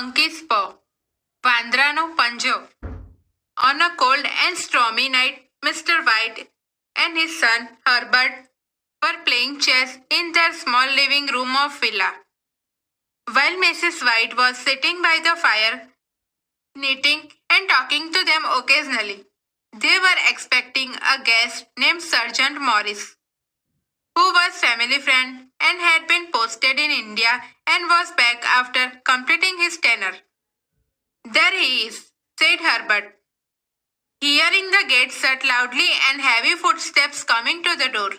Monkey's paw. વાંદરાનો પંજો. On a cold and stormy night, Mr. White and his son Herbert were playing chess in their small living room of villa. While Mrs. White was sitting by the fire, knitting and talking to them occasionally, they were expecting a guest named Sergeant Morris, who was family friend and had been posted in India and was back after completing his tenure. There he is, said Herbert, hearing the gate shut loudly and heavy footsteps coming to the door.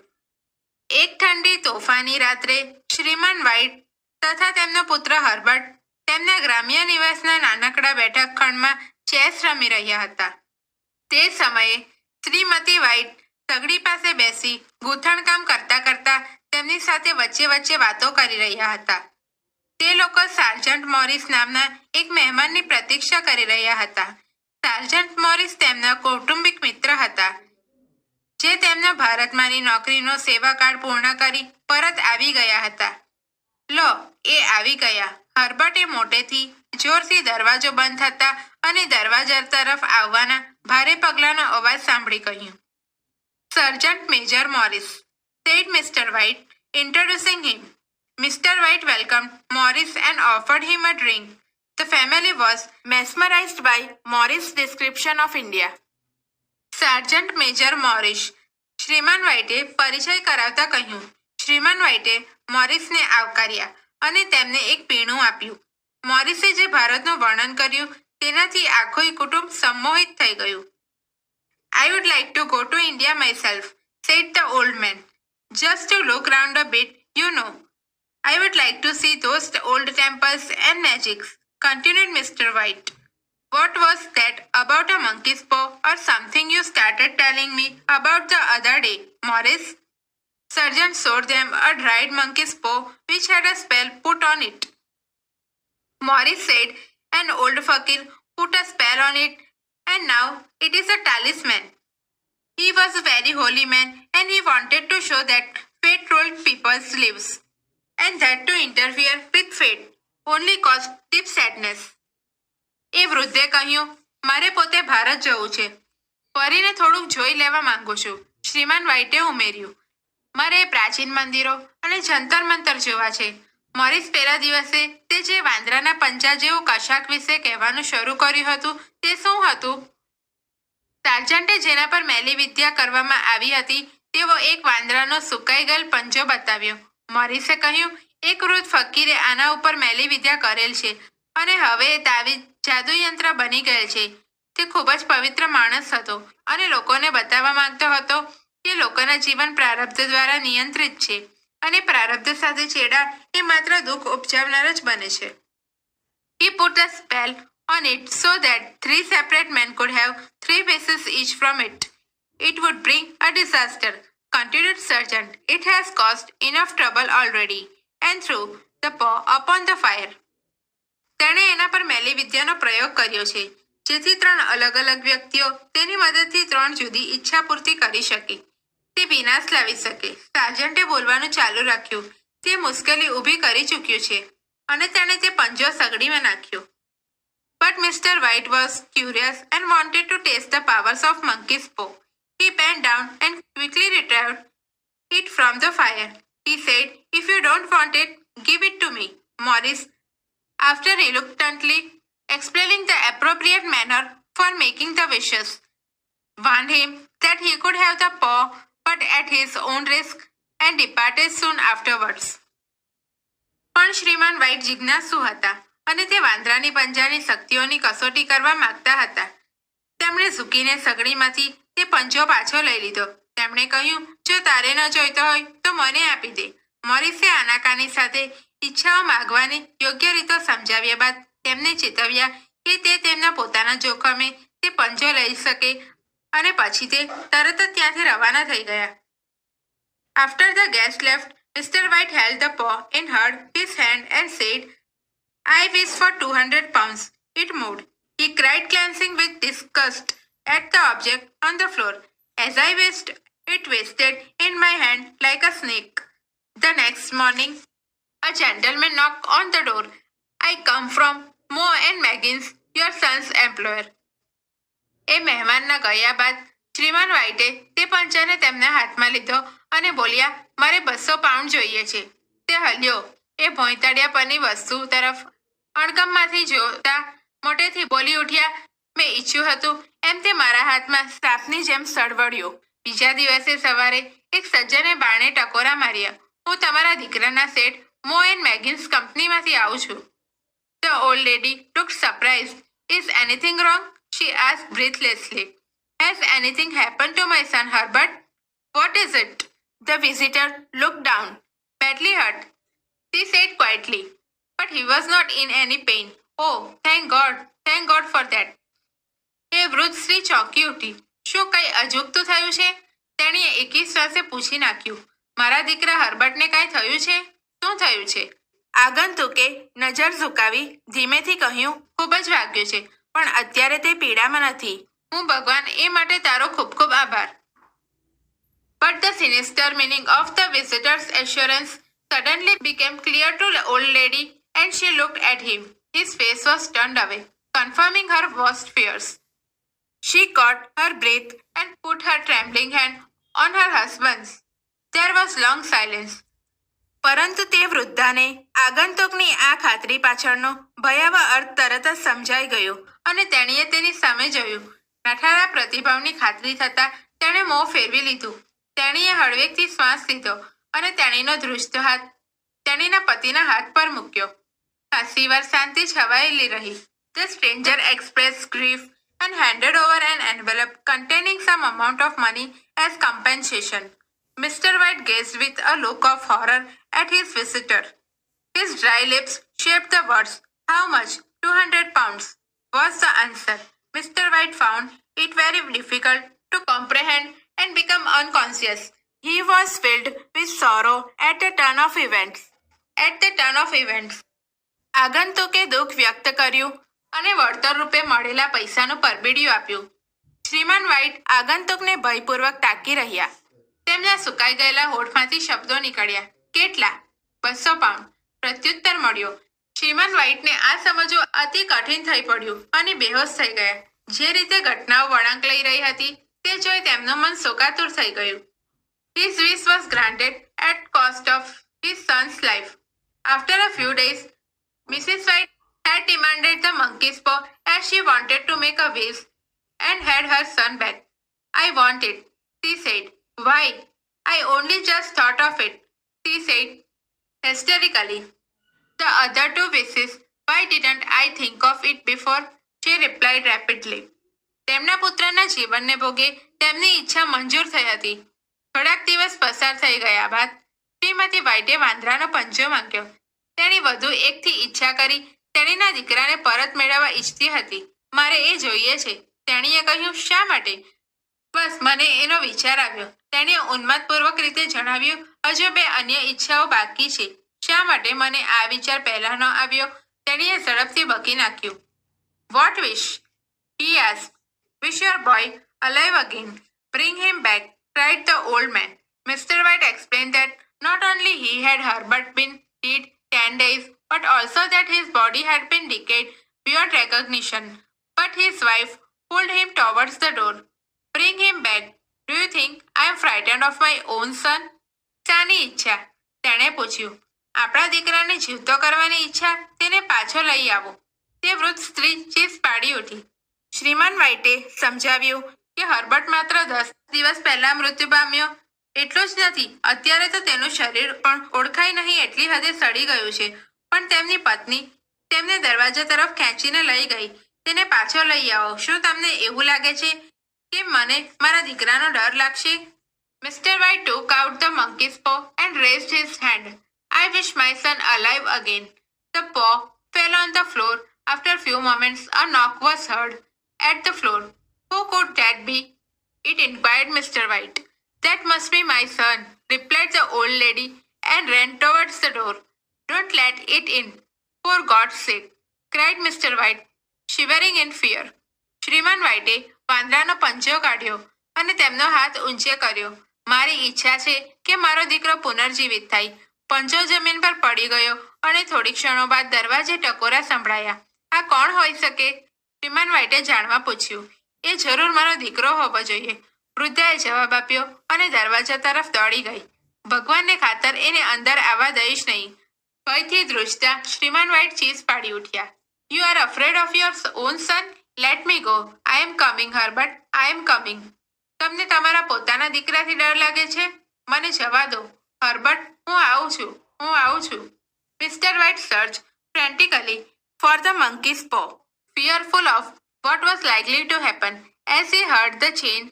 એક ઠંડી તોફાની રાત્રે શ્રીમાન white તથા તેમનો પુત્ર Herbert તેમના ગ્રામ્ય નિવાસના નાનકડા બેઠક ખંડમાં ચેસ રમી રહ્યા હતા. તે સમયે શ્રીમતી વ્હાઇટ સગડી પાસે બેસી ગૂંથણકામ કરતા કરતા તેમની સાથે વચ્ચે વચ્ચે વાતો કરી રહ્યા હતા. તે લોકો સાર્જન્ટ મોરિસ નામના એક મહેમાનની પ્રતીક્ષા કરી રહ્યા હતા. સાર્જન્ટ મોરિસ તેમના કૌટુંબિક મિત્ર હતા, જે તેમના ભારતમાંની નોકરીનો સેવાકાળ પૂર્ણ કરી પરત આવી ગયા હતા. લો, એ આવી ગયા. હર્બર્ટે મોટેથી જોરથી દરવાજો બંધ થતા અને દરવાજા તરફ આવવાના ભારે પગલાંનો અવાજ સાંભળી કહ્યું, sergeant major Morris, said Mr. White, introducing him. Mr. White welcomed Morris and offered him a drink. The family was mesmerized by Morris' description of India. Sergeant major Morris, શ્રીમાન વ્હાઇટે પરિચય કરાવતા કહ્યું. શ્રીમાન વ્હાઇટે મોરિસને આવકાર્યા અને તેમને એક પીણું આપ્યું. મોરિસે જે ભારતનું વર્ણન કર્યું તેનાથી આખું કુટુંબ સંમોહિત થઈ ગયું. I would like to go to India myself, said the old man. Just to look round a bit, you know. I would like to see those old temples and magics, continued Mr. White. What was that about a monkey's paw or something you started telling me about the other day, Morris? Sergeant showed them a dried monkey's paw which had a spell put on it. Morris said an old fakir put a spell on it and now it is a talisman. He was a very holy man and he wanted to show that fate ruled people's lives and that to interfere with fate only caused deep sadness. એ વૃદ્ધે કહ્યું, મારે પોતે ભારત જવું છે. ફરીને થોડુંક જોઈ લેવા માંગુ છું. શ્રીમાન વ્હાઇટે ઉમેર્યું, મારે પ્રાચીન મંદિરો અને જંતર મંતર જોવા છે. મોરિસ પહેલા દિવસે તે જે વાંદરાના પંજા જેવું કશાક વિશે કહેવાનું શરૂ કર્યું હતું તે શું હતું? સાર્જન્ટે જેના પર મેલી વિદ્યા કરવામાં આવી હતી તેવો એક વાંદરાનો સુકાઈ ગયેલ પંજો બતાવ્યો. મોરિસે કહ્યું, એક વૃદ્ધ ફકીરે આના ઉપર મેલી વિદ્યા કરેલ છે અને હવે તાવીજ જાદુયંત્ર બની ગયેલ છે. તે ખૂબ જ પવિત્ર માણસ હતો અને લોકોને બતાવવા માંગતો હતો કે લોકોના જીવન પ્રારબ્ધ દ્વારા નિયંત્રિત છે અને પ્રારબ્ધ સાથે ચેડા એ માત્ર દુઃખ ઉપજાવનાર જ બને છે. He put a spell on it so that 3 separate men could have 3 pieces each from it. It would bring a disaster, continued Sergeant. It has caused enough trouble already, and threw the paw upon the fire. તેણે એના પર મેલી વિદ્યાનો પ્રયોગ કર્યો છે, જેથી 3 અલગ અલગ વ્યક્તિઓ તેની મદદથી 3 જુદી ઈચ્છા પૂર્તિ કરી શકે. તે વિનાશ લાવી શકે. સાર્જન્ટે બોલવાનું ચાલુ રાખ્યું. તે મુશ્કેલી ઊભી કરી ચૂક્યું છે અને તેણે તે પંજો સગડીમાં નાખ્યો. But Mr. White was curious and wanted to taste the powers of monkey's paw. He bent down and quickly retrieved it from the fire. He said, if you don't want it, give it to me. Morris, after reluctantly explaining the appropriate manner for making the wishes, warned him that he could have the paw but at his own risk and departed soon afterwards. પણ શ્રીમાન white જિજ્ઞાસુ હતા અને તે વાંદરાની પંજાની શક્તિઓની કસોટી કરવા માંગતા હતા. તેમણે ઝૂકીને સગડીમાંથી તે પંજો પાછો લઈ લીધો. તેમણે કહ્યું, જો તારે ન જોઈતો હોય તો મને આપી દે. મોરિસે આનાકાની સાથે ઈચ્છાઓ માગવાની યોગ્ય રીતો સમજાવ્યા બાદ તેમને ચેતવ્યા કે તે તેમના પોતાના જોખમે તે પંજો લઈ શકે અને પછી તે તરત જ ત્યાંથી રવાના થઈ ગયા. After the guest left, Mr. White held the paw in his hand and said, I wish for 200 pounds. It moved. He cried, glancing with disgust at the object on the floor. As I wished, it twisted in my hand like a snake. The next morning, a gentleman knocked on the door. I come from Mo and Maggins, your son's employer. એ મહેમાનના ગયા બાદ શ્રીમાન વ્હાઇટે તે પંચાને તેમના હાથમાં લીધો અને બોલ્યા, મારે 200 pound જોઈએ છે. તે હલ્યો. એ ભોંયતળિયા પરની વસ્તુ તરફ અણગમમાંથી જોતા મોટેથી બોલી ઉઠ્યા, મેં ઈચ્છ્યું હતું એમ તે મારા હાથમાં સાપની જેમ સળવળ્યો. બીજા દિવસે સવારે એક સજ્જને બારણે ટકોરા માર્યા. હું તમારા દીકરાના સેટ મો એન્ડ મેગિન્સ કંપનીમાંથી આવું છું. The old lady looked surprised. Is anything wrong? She asked breathlessly. Has anything happened to my son Herbert? What is it? The visitor looked down. Badly hurt, she said quietly. But he was not in any pain. Oh, thank God for that. એ વૃદ્ધ સ્ત્રી ચોંકી ઉઠી. શું કંઈ અજુગતું થયું છે? તેણીએ એકી શ્વાસે પૂછી નાખ્યું. મારા દીકરા હર્બર્ટને કાંઈ થયું છે? શું થયું છે? આગંતુકે નજર ઝુકાવી ધીમેથી કહ્યું, ખૂબ જ વાગ્યું છે, પણ અત્યારે તે પીડામાં નથી. હું ભગવાન એ માટે તારો ખૂબ ખૂબ આભાર. But the sinister meaning of the visitor's assurance suddenly became clear to the old lady, and she looked at him. His face was turned away, confirming her worst fears. She caught her breath and put her trembling hand on her husband's. There was long silence. પરંતુ તે વૃદ્ધાને આગંતુકની આ ખાતરી પાછળનો ભયાવહ અર્થ તરત જ સમજાઈ ગયો અને તેણીએ તેની સામે જોયું. નઠારા પ્રતિભાવની ખાતરી થતાં તેણે મોં ફેરવી લીધું. તેણીએ હળવેકથી શ્વાસ લીધો અને તેણીનો ધ્રુજતો હાથ તેણીના પતિના હાથ પર મૂક્યો. ખાસીવાર શાંતિ છવાયેલી રહી. The stranger expressed grief and handed over an envelope containing some amount of money as compensation. Mr. White gazed with a look of horror at his visitor. His dry lips shaped the words. How much? 200 pounds was the answer. Mr. White found it very difficult to comprehend and become unconscious. He was filled with sorrow at the turn of events. આગંતુકે દુઃખ વ્યક્ત કર્યું અને વળતર રૂપે મળેલા પૈસાનું પરબીડિયું આપ્યું. શ્રીમાન white આગંતુકને ભયપૂર્વક તાકી રહ્યા. તેમના સુકાઈ ગયેલા હોઠમાંથી શબ્દો નીકળ્યા. કેટલા? 200 પાઉન્ડ. પ્રત્યુત્તર મળ્યો. શ્રીમાન વ્હાઇટને આ સમજવું અતિ કઠિન થઈ પડ્યું અને બેહોશ થઈ ગયા. જે રીતે ઘટનાઓ વળાંક લઈ રહી હતી તે જોઈ તેમનું મન શોકાતુર થઈ ગયું. His wish was granted at cost of his son's life. After a few days, Mrs. White had demanded the monkey's paw as she wanted to make a wish and had her son back. I want it, she said. Why? I only just thought of it, she said hysterically. The other two wishes, why didn't I think of it before? She replied rapidly. તેમના પુત્રના જીવનને ભોગે તેમની ઈચ્છા મંજૂર થઈ હતી. થોડાક દિવસ પસાર થઈ ગયા બાદ શ્રીમતી વ્હાઇટે વાંદરાનો પંજો માંગ્યો. તેણી વધુ એકથી ઈચ્છા કરી તેણીના દીકરાને પરત મેળવવા ઈચ્છતી હતી. મારે એ જોઈએ છે. તેણીએ કહ્યું, શા માટે? બસ મને એનો વિચાર આવ્યો. તેણીએ ઉન્માદપૂર્વક રીતે જણાવ્યું, હજુ 2 અન્ય ઈચ્છાઓ બાકી છે. શા માટે મને આ વિચાર પહેલા ન આવ્યો? તેણીએ ઝડપથી બકી નાખ્યું. What wish? He asked. Wish your boy alive again. Bring him back, cried the old man. Mr. White explained that not only he had Herbert been dead 10 days, but also that his body had been decayed beyond recognition. But his wife pulled him towards the door. Bring him back. Do you think I am frightened of my own son? શાની ઈચ્છા? તેણે પૂછ્યું. આપણા દીકરાને જીવતો કરવાની ઈચ્છા. તેને પાછો લઈ આવો. તે વૃદ્ધ સ્ત્રી ચીસ પાડી ઉઠી. શ્રીમાન વ્હાઇટે સમજાવ્યું કે હર્બર્ટ માત્ર 10 દિવસ પહેલા મૃત્યુ પામ્યો. એટલું જ નથી, અત્યારે તો તેનું શરીર પણ ઓળખાય નહીં એટલી હદે સડી ગયું છે. પણ તેમની પત્ની તેમને દરવાજા તરફ ખેંચીને લઈ ગઈ. તેને પાછો લઈ આવો. શું તમને એવું લાગે છે કે મને મારા દીકરાનો ડર લાગશે? Mr. White took out the monkey's paw and raised his hand. I wish my son alive again. The paw fell on the floor. After few moments, a knock was heard at the floor. Who could that be? It inquired Mr. White. That must be my son, replied the old lady and ran towards the door. Don't let it in, for God's sake, cried Mr. White, shivering in fear. શ્રીમાન વ્હાઇટે વાંદરાનો પંજો કાઢ્યો અને તેમનો હાથ ઊંચે કર્યો. મારી ઈચ્છા છે કે મારો દીકરો પુનર્જીવિત થાય. પંજો જમીન પર પડી ગયો અને થોડી ક્ષણો બાદ દરવાજે ટકોરા સંભળાયા. આ કોણ હોઈ શકે? શ્રીમાન વ્હાઇટે જાણવા પૂછ્યું. એ જરૂર મારો દીકરો હોવો જોઈએ, વૃદ્ધાએ જવાબ આપ્યો અને દરવાજા તરફ દોડી ગઈ. ભગવાનને ખાતર એને અંદર આવવા દઈશ નહીં. ભયથી ધ્રુજતા શ્રીમાન વ્હાઇટ ચીસ પાડી ઉઠ્યા. You are afraid of your own son? Let me go. I am coming Herbert, I am coming. તમને તમારા પોતાના દીકરાથી ડર લાગે છે? મને જવા દો. હર્બર્ટ, હું આવું છું, હું આવું છું. Mr White search frantically for the monkey's paw, fearful of what was likely to happen as he heard the chain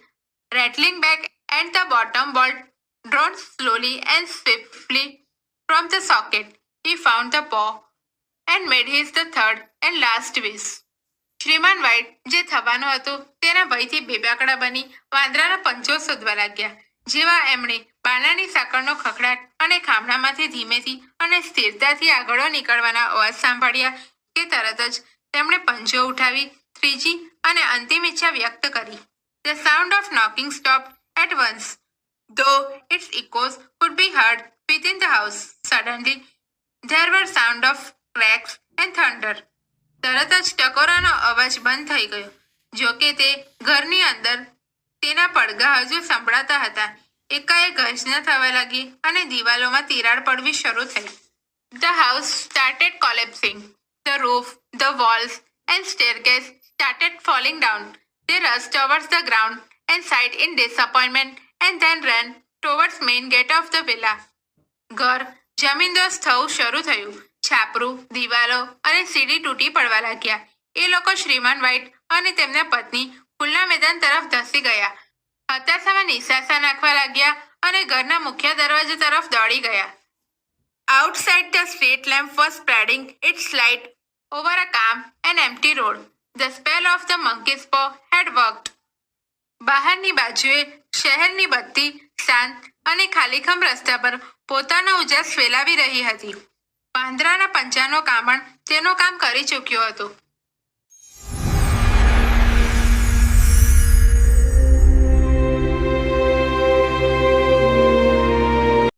rattling back and the bottom bolt drawn slowly and swiftly from the socket. He found the paw and made his the third and last wish. Shriman white જે થવાનું હતું તેના ભયથી બેબાકડા બની વાંદરાના પંજો શોધવા લાગ્યા. જેવા એમણે બારણાની સાંકળનો ખખડાટ અને ખામણામાંથી ધીમેથી અને સ્થિરતાથી આગળ નીકળવાના અવાજ સાંભળ્યા કે તરત જ તેમણે પંજો ઉઠાવી ત્રીજી અને અંતિમ ઈચ્છા વ્યક્ત કરી. The sound of knocking stopped at once, though its echoes could be heard within the house. Suddenly, there were sound of cracks and thunder. તરત જ ટકોરાનો અવાજ બંધ થઈ ગયો. જો કે તે ઘરની અંદર તેના પડઘા હજુ સંભળાતા હતા. એકાએક ગર્જના થવા લાગી અને દિવાલોમાં તિરાડ પડવી શરૂ થઈ. The house started collapsing. The roof, the walls and staircase started falling down. They rushed towards the ground and sighed in disappointment and then ran towards main gate of the villa. ઘર જમીનદોસ્ત થવું શરૂ થયું. છાપરું, દિવાલો અને સીડી તૂટી પડવા લાગ્યા. એ લોકો શ્રીમાન વ્હાઇટ અને તેમના પત્ની ખુલ્લા મેદાન તરફ ધસી ગયા. હતાશામાં નિશાસા નાખવા લાગ્યા અને ઘરના મુખ્ય દરવાજા તરફ દોડી ગયા. Outside the street lamp was spreading its light over a calm and empty road. The spell of the monkey's paw had worked. બહારની બાજુએ શહેરની બત્તી શાંત અને ખાલીખમ રસ્તા પર પોતાનો ઉજાસ ફેલાવી રહી હતી. વાંદરાના પંજાનો કામણ તેનું કામ કરી ચૂક્યો હતો.